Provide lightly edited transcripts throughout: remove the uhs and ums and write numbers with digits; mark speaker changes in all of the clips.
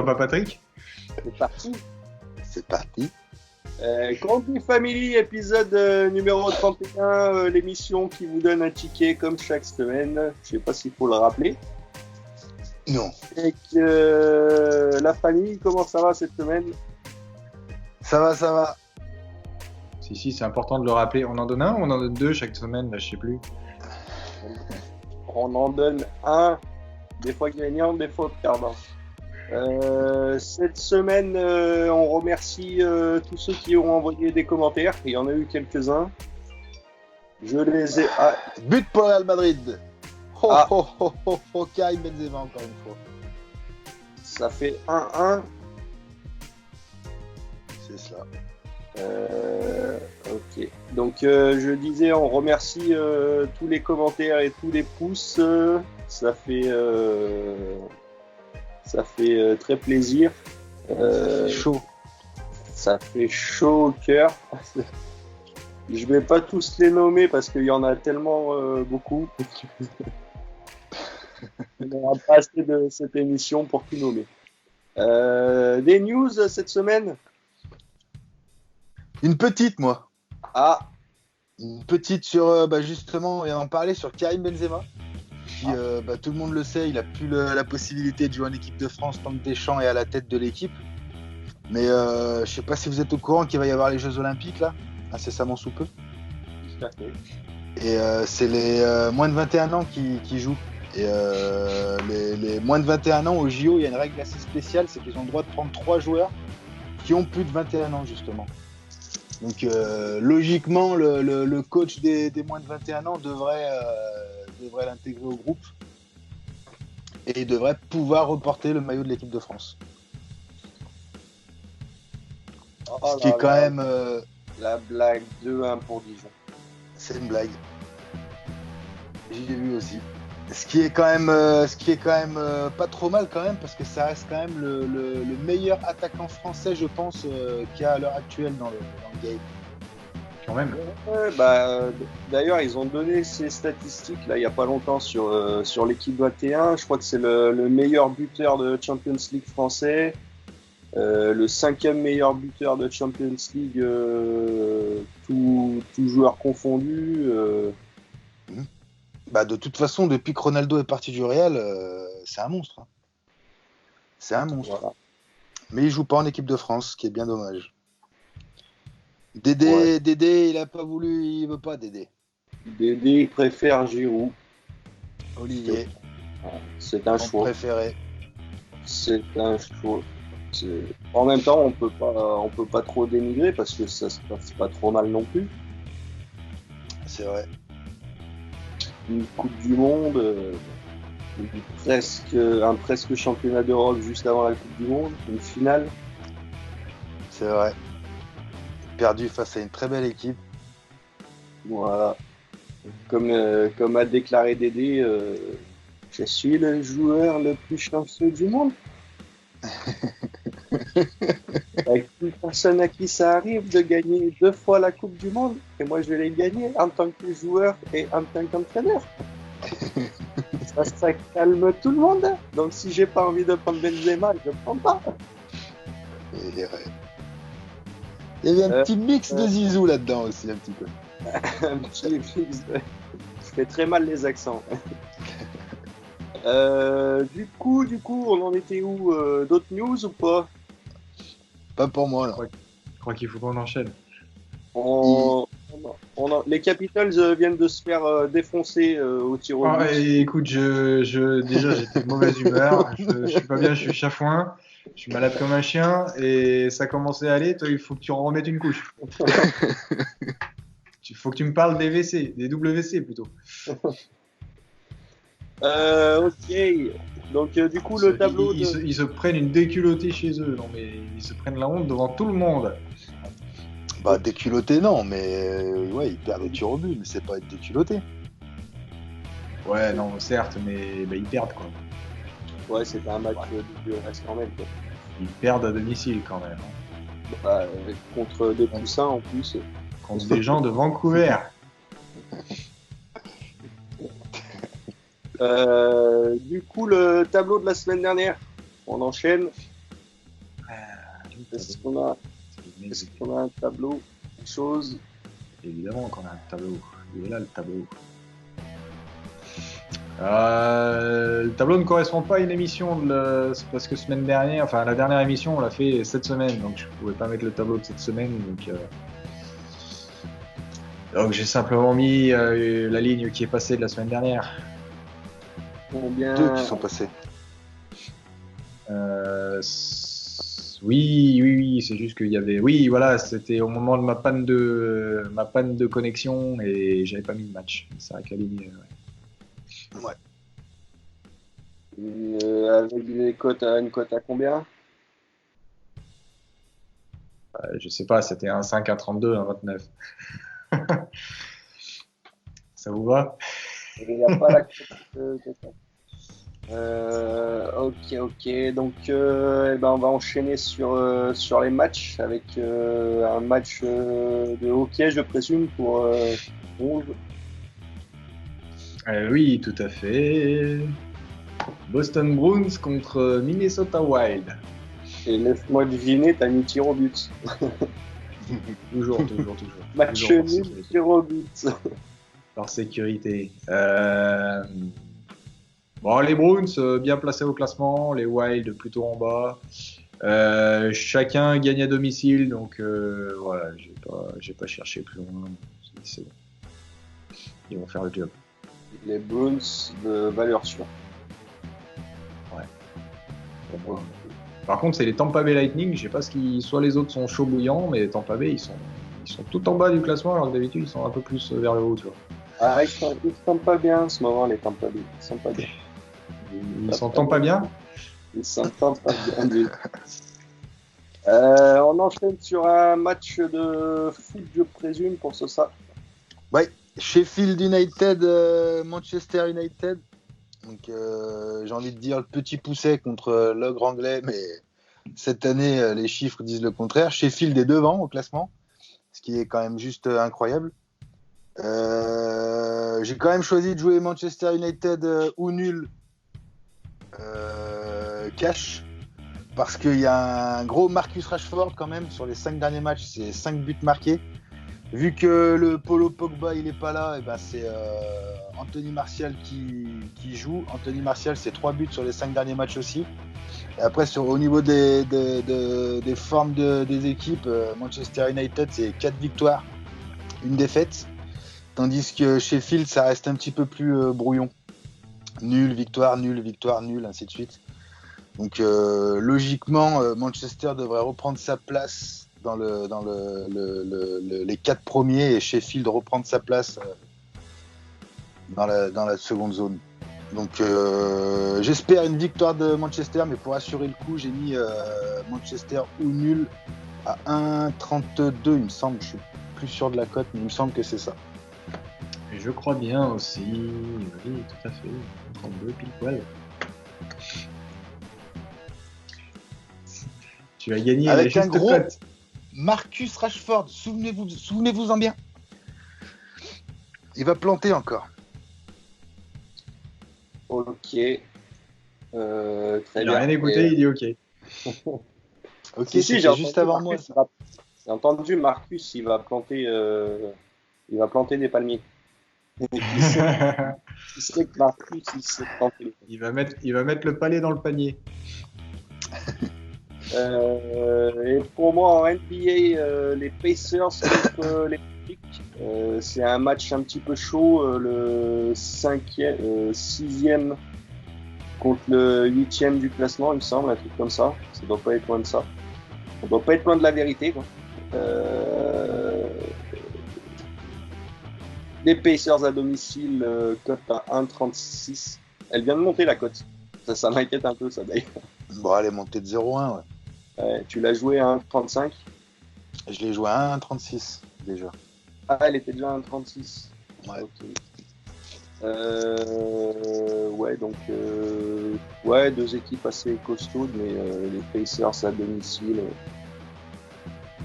Speaker 1: Papa Patrick.
Speaker 2: C'est parti.
Speaker 3: C'est parti.
Speaker 2: Conti Family, épisode numéro 31, l'émission qui vous donne un ticket comme chaque semaine. Je sais pas s'il faut le rappeler.
Speaker 3: Non.
Speaker 2: Et la famille, comment ça va cette semaine?
Speaker 3: Ça va.
Speaker 1: Si, c'est important de le rappeler. On en donne un ou on en donne deux chaque semaine, là, je sais plus.
Speaker 2: On en donne un, des fois gagnant, des fois perdant. Cette semaine, on remercie tous ceux qui ont envoyé des commentaires. Il y en a eu quelques-uns. Je les ai...
Speaker 3: But pour le Real Madrid.
Speaker 2: Ah.
Speaker 3: Karim Benzema encore une fois.
Speaker 2: Ça fait 1-1.
Speaker 3: C'est cela.
Speaker 2: Ok. Donc je disais, on remercie tous les commentaires et tous les pouces. Ça fait très plaisir.
Speaker 3: Chaud.
Speaker 2: Ça fait chaud au cœur. Je vais pas tous les nommer parce qu'il y en a tellement beaucoup. On n'aura pas assez de cette émission pour tout nommer. Des news cette semaine?
Speaker 3: Une petite, moi.
Speaker 2: Ah,
Speaker 3: Une petite sur, justement, on vient d'en parler, sur Karim Benzema. Qui, tout le monde le sait, il a plus la possibilité de jouer en équipe de France tant que Deschamps est à la tête de l'équipe. Mais je sais pas si vous êtes au courant qu'il va y avoir les Jeux Olympiques, là, incessamment sous peu.
Speaker 2: tout à fait.
Speaker 3: Et c'est les moins de 21 ans qui jouent. Et les moins de 21 ans au JO, il y a une règle assez spéciale, c'est qu'ils ont le droit de prendre 3 joueurs qui ont plus de 21 ans, justement. Donc logiquement, le coach des moins de 21 ans devrait l'intégrer au groupe et devrait pouvoir reporter le maillot de l'équipe de France. Ce qui est quand même...
Speaker 2: La blague 2-1 pour Dijon.
Speaker 3: C'est une blague. J'y ai vu aussi. Ce qui est quand même pas trop mal quand même, parce que ça reste quand même le meilleur attaquant français, je pense, qu'il y a à l'heure actuelle dans le game.
Speaker 1: Quand même.
Speaker 2: D'ailleurs, ils ont donné ces statistiques là il y a pas longtemps sur l'équipe 21. Je crois que c'est le meilleur buteur de Champions League français, le 5e meilleur buteur de Champions League, tout joueur confondu.
Speaker 3: De toute façon, depuis que Ronaldo est parti du Real, c'est un monstre. Hein. C'est un monstre. Voilà. Mais il joue pas en équipe de France, ce qui est bien dommage. Dédé, il a pas voulu, il veut pas Dédé.
Speaker 2: Dédé, il préfère Giroud.
Speaker 3: Olivier.
Speaker 2: C'est un choix.
Speaker 3: Préféré.
Speaker 2: C'est un choix. En même temps, on peut pas trop dénigrer parce que ça se passe pas trop mal non plus.
Speaker 3: C'est vrai.
Speaker 2: Une Coupe du Monde, un presque championnat d'Europe juste avant la Coupe du Monde, une finale.
Speaker 3: C'est vrai. Perdu face à une très belle équipe.
Speaker 2: Voilà. Comme a déclaré Dédé, je suis le joueur le plus chanceux du monde. Avec une personne à qui ça arrive de gagner 2 fois la Coupe du Monde, et moi je l'ai gagné en tant que joueur et en tant qu'entraîneur. ça calme tout le monde. Donc si j'ai pas envie de prendre Benzema, je le prends pas.
Speaker 3: Il y avait un petit mix de Zizou là-dedans aussi, un petit peu.
Speaker 2: Un petit mix. Je fais très mal les accents. Du coup, on en était où? D'autres news ou pas?
Speaker 3: Pas pour moi, là.
Speaker 1: Je crois qu'il faut qu'on enchaîne.
Speaker 2: Les Capitals viennent de se faire défoncer au tir au but.
Speaker 1: Écoute, déjà j'étais de mauvaise humeur. Je suis pas bien, je suis chafouin. Je suis malade comme un chien et ça commençait à aller. Toi, il faut que tu en remettes une couche. Il faut que tu me parles des WC, des WC plutôt.
Speaker 2: Ok. Donc du coup le tableau
Speaker 1: ils se prennent une déculottée chez eux. Non mais ils se prennent la honte devant tout le monde.
Speaker 3: Déculotté non, mais ouais, ils perdent au tir au but, mais c'est pas être déculotté.
Speaker 1: Ouais, non, certes, mais ils perdent quoi.
Speaker 2: Ouais, c'est un match de reste quand même quoi.
Speaker 1: Ils perdent à domicile quand même. Hein.
Speaker 2: Contre des poussins en plus.
Speaker 1: Contre des gens de Vancouver.
Speaker 2: Du coup, le tableau de la semaine dernière, on enchaîne. Est-ce qu'on a un tableau, quelque chose?
Speaker 1: Évidemment qu'on a un tableau. Il est là le tableau. Le tableau ne correspond pas à une émission c'est parce que semaine dernière, enfin la dernière émission on l'a fait cette semaine, donc je pouvais pas mettre le tableau de cette semaine, donc j'ai simplement mis la ligne qui est passée de la semaine dernière.
Speaker 2: Combien?
Speaker 3: 2 qui sont passés.
Speaker 1: Oui, c'est juste qu'il y avait, oui, voilà, c'était au moment de ma panne de connexion et j'avais pas mis de match. C'est vrai que la ligne,
Speaker 3: Ouais.
Speaker 2: Avec une cote à combien?
Speaker 1: je sais pas, c'était un 5, un 32, un 29. Ça vous va?
Speaker 2: Il n'y a pas la cote. Ok. Donc, eh ben, on va enchaîner sur les matchs avec un match de hockey, je présume, pour 11.
Speaker 1: Oui, tout à fait. Boston Bruins contre Minnesota Wild.
Speaker 2: Et laisse-moi deviner, t'as mis tir au but.
Speaker 1: Toujours.
Speaker 2: Match
Speaker 1: Toujours par
Speaker 2: nul,
Speaker 1: sécurité.
Speaker 2: tir au but.
Speaker 1: Par sécurité. Bon, les Bruins bien placés au classement, les Wild plutôt en bas. Chacun gagne à domicile, donc voilà, j'ai pas cherché plus loin. C'est bon. Ils vont faire le job.
Speaker 2: Les Bruins de valeur sûre.
Speaker 1: Bon. Par contre, c'est les Tampa Bay Lightning. Je sais pas soit les autres sont chauds bouillants, mais Tampa Bay, ils sont tout en bas du classement, alors que d'habitude, ils sont un peu plus vers le haut, tu vois.
Speaker 2: Ah, ils sont pas bien en ce moment, les Tampa Bay. Ils sont pas bien.
Speaker 1: Ils s'entendent pas bien?
Speaker 2: Ils s'entendent pas bien du tout. On enchaîne sur un match de foot, je présume, pour ça.
Speaker 3: Ouais, Sheffield United, Manchester United. Donc j'ai envie de dire le petit pousset contre l'ogre anglais, mais cette année les chiffres disent le contraire. Sheffield est devant au classement, ce qui est quand même juste incroyable. J'ai quand même choisi de jouer Manchester United ou nul cash, parce qu'il y a un gros Marcus Rashford quand même sur les 5 derniers matchs, c'est 5 buts marqués. Vu que le Polo Pogba il est pas là, et ben c'est Anthony Martial qui joue. Anthony Martial, c'est 3 buts sur les 5 derniers matchs aussi. Et après, au niveau des formes des équipes, Manchester United, c'est 4 victoires, 1 défaite. Tandis que Sheffield, ça reste un petit peu plus brouillon. Nul, victoire, ainsi de suite. Donc logiquement, Manchester devrait reprendre sa place dans les 4 premiers, et Sheffield reprendre sa place dans la seconde zone. Donc j'espère une victoire de Manchester, mais pour assurer le coup, j'ai mis Manchester ou nul à 1,32, il me semble. Je suis plus sûr de la cote, mais il me semble que c'est ça.
Speaker 1: Et je crois bien aussi. Oui, tout à fait. 32 pile poil. Tu as gagné
Speaker 3: avec
Speaker 1: la
Speaker 3: un
Speaker 1: juste
Speaker 3: gros
Speaker 1: cote.
Speaker 3: Marcus Rashford, souvenez-vous-en bien. Il va planter encore.
Speaker 2: Ok. Très
Speaker 1: Il
Speaker 2: bien.
Speaker 1: n'a rien écouté, il dit ok.
Speaker 3: Ok,
Speaker 2: Si,
Speaker 3: c'est
Speaker 2: j'ai
Speaker 3: juste
Speaker 2: entendu
Speaker 3: avant moi.
Speaker 2: Marcus, j'ai entendu Marcus, il va planter des palmiers. Qui sait que Marcus, il sait planter.
Speaker 1: il va mettre le palais dans le panier.
Speaker 2: Et pour moi en NBA, les Pacers contre les Celtics, c'est un match un petit peu chaud, le 6e contre le 8e du classement, il me semble, un truc comme ça. Ça doit pas être loin de ça. On doit pas être loin de la vérité, quoi. Les Pacers à domicile, cote à 1,36. Elle vient de monter la cote. Ça m'inquiète un peu, ça d'ailleurs.
Speaker 3: Bon, elle est montée de 0,1, ouais.
Speaker 2: Tu l'as joué à 1,35.
Speaker 3: Je l'ai joué à 1,36 déjà.
Speaker 2: Ah, elle était déjà à 1,36.
Speaker 3: Ouais.
Speaker 2: Okay. Ouais, donc ouais, 2 équipes assez costaudes, mais les Pacers à domicile,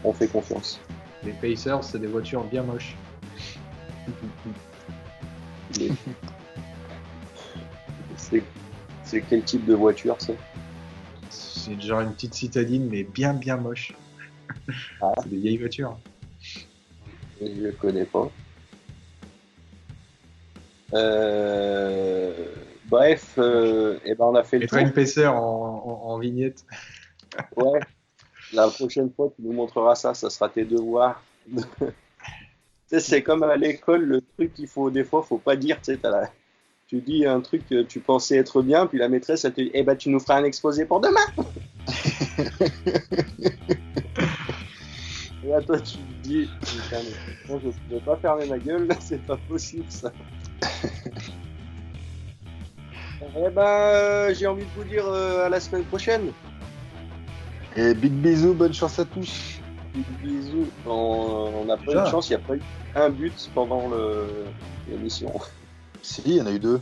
Speaker 2: on fait confiance.
Speaker 1: Les Pacers, c'est des voitures bien moches.
Speaker 2: C'est quel type de voiture, ça?
Speaker 1: c'est genre une petite citadine, mais bien moche.
Speaker 2: Ah.
Speaker 1: C'est des vieilles voitures.
Speaker 2: Je ne connais pas. Bref, et ben on a fait le
Speaker 1: Mettra
Speaker 2: tour.
Speaker 1: une épaisseur en vignette.
Speaker 2: Ouais. La prochaine fois, tu nous montreras ça, ça sera tes devoirs. Tu sais, c'est comme à l'école, le truc qu'il faut, des fois, faut pas dire, tu sais, tu dis un truc que tu pensais être bien, puis la maîtresse, elle te dit, eh ben, tu nous feras un exposé pour demain. Et là, toi, tu te dis, putain, mais moi, je ne pouvais pas fermer ma gueule, c'est pas possible, ça. Eh ben, j'ai envie de vous dire à la semaine prochaine.
Speaker 3: Et big bisous, bonne chance à tous.
Speaker 2: Bisous. On n'a pas eu de chance, il n'y a pas eu un but pendant l'émission.
Speaker 3: Si, il y en a eu 2.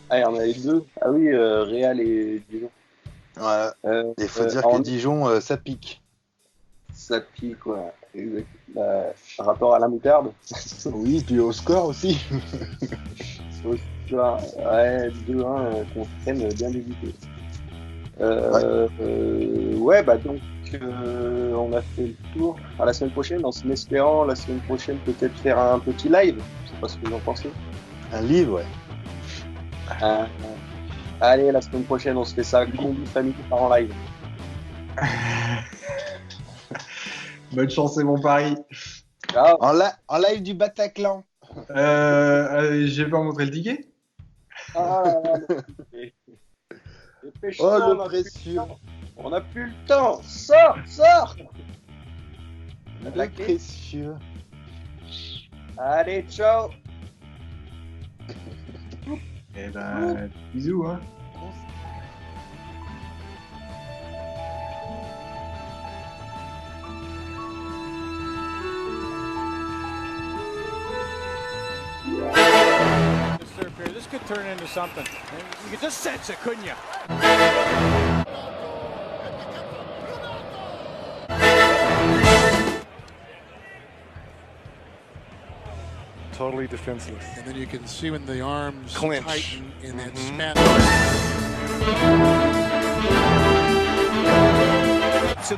Speaker 2: Ah, il y en a eu 2. Ah oui, Real et Dijon.
Speaker 3: Voilà. Il faut dire que Dijon, ça pique.
Speaker 2: Ça pique, ouais. Exact. Par rapport à la moutarde.
Speaker 3: Oui, puis au score aussi.
Speaker 2: Au score, ouais, 2-1 qu'on traîne bien débuté. Ouais, bah donc on a fait le tour. À la semaine prochaine, en espérant la semaine prochaine peut-être faire un petit live. Je sais pas ce que vous en pensez.
Speaker 3: Un livre, ouais.
Speaker 2: Allez, la semaine prochaine, on se fait ça. Combi famille par en live.
Speaker 1: Bonne chance et bon pari.
Speaker 3: En live du Bataclan.
Speaker 1: Je vais pas montrer le ticket.
Speaker 2: Oh, le précieux. On n'a plus le temps. Sors.
Speaker 3: Le précieux.
Speaker 2: Allez, ciao.
Speaker 1: Eh ben, bisous, hein.
Speaker 4: This could turn into something. You could just sense it, couldn't you?
Speaker 5: Totally defenseless.
Speaker 4: And then you can see when the arms
Speaker 5: clinch
Speaker 4: tighten in that span. To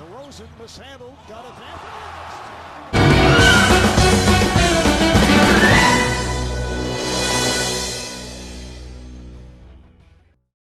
Speaker 6: DeRozan mishandled, got advantage.